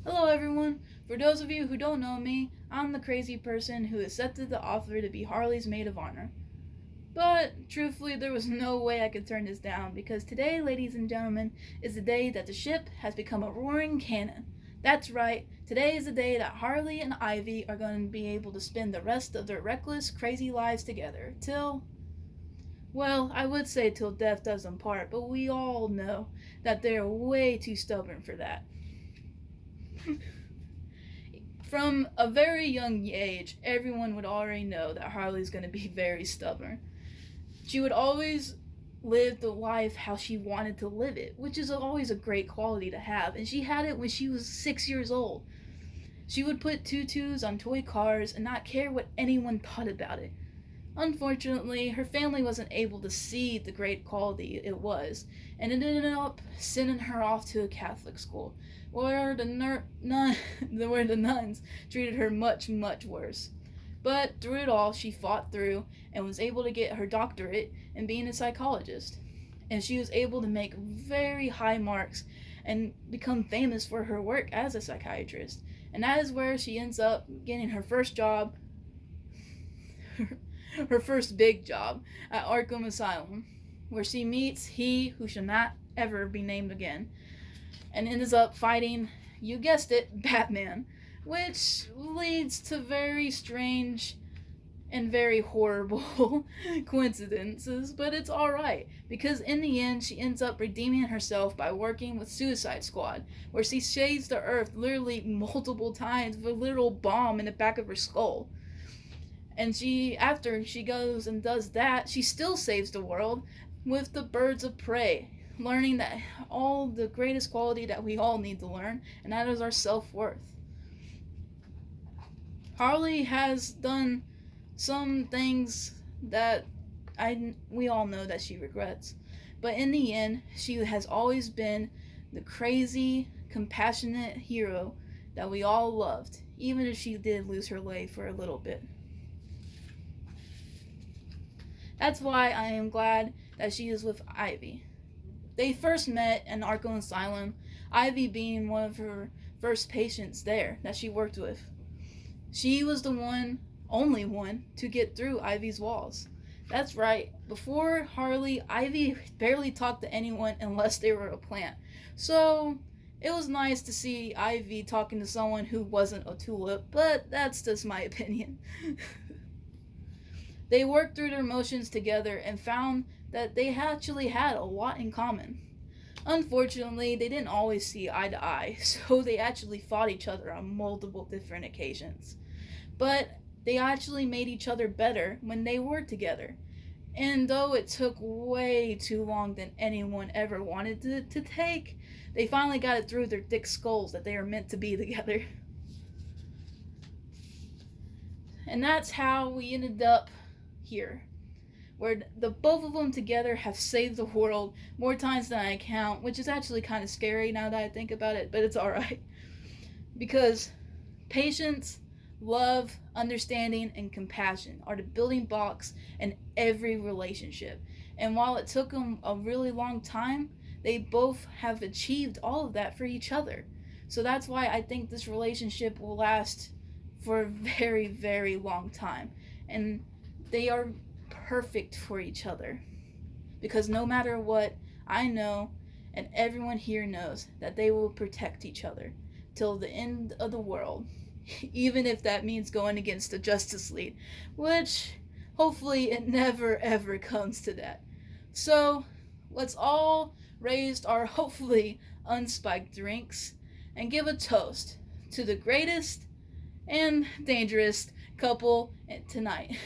Hello, everyone. For those of you who don't know me, I'm the crazy person who accepted the offer to be Harley's maid of honor. But truthfully, there was no way I could turn this down because today, ladies and gentlemen, is the day that the ship has become a roaring cannon. That's right, today is the day that Harley and Ivy are going to be able to spend the rest of their reckless, crazy lives together well, I would say till death does them part, but we all know that they're way too stubborn for that. From a very young age, everyone would already know that Harley's going to be very stubborn. She would always live the life how she wanted to live it, which is always a great quality to have, and she had it when she was 6 years old. She would put tutus on toy cars and not care what anyone thought about it. Unfortunately, her family wasn't able to see the great quality it was, and it ended up sending her off to a Catholic school, where where the nuns treated her much, much worse. But through it all, she fought through and was able to get her doctorate in being a psychologist. And she was able to make very high marks and become famous for her work as a psychiatrist. And that is where she ends up getting her first job, her first big job at Arkham Asylum, where she meets he who shall not ever be named again, and ends up fighting, you guessed it, Batman, which leads to very strange and very horrible coincidences, but it's alright, because in the end, she ends up redeeming herself by working with Suicide Squad, where she saves the Earth literally multiple times with a little bomb in the back of her skull. And after she goes and does that, she still saves the world with the birds of prey, learning that all the greatest quality that we all need to learn, and that is our self-worth. Harley has done some things that we all know that she regrets, but in the end, she has always been the crazy, compassionate hero that we all loved, even if she did lose her way for a little bit. That's why I am glad that she is with Ivy. They first met in Arkham Asylum, Ivy being one of her first patients there that she worked with. She was the only one, to get through Ivy's walls. That's right, before Harley, Ivy barely talked to anyone unless they were a plant. So, it was nice to see Ivy talking to someone who wasn't a tulip, but that's just my opinion. They worked through their emotions together and found that they actually had a lot in common. Unfortunately, they didn't always see eye to eye, so they actually fought each other on multiple different occasions. But they actually made each other better when they were together. And though it took way too long than anyone ever wanted to take, they finally got it through their thick skulls that they are meant to be together. And that's how we ended up here, where the both of them together have saved the world more times than I count, which is actually kind of scary now that I think about it, but it's alright. Because patience, love, understanding, and compassion are the building blocks in every relationship. And while it took them a really long time, they both have achieved all of that for each other. So that's why I think this relationship will last for a very, very long time. And they are perfect for each other. Because no matter what, I know, and everyone here knows, that they will protect each other till the end of the world. Even if that means going against the Justice League, which hopefully it never ever comes to that. So let's all raise our hopefully unspiked drinks and give a toast to the greatest and dangerous couple tonight.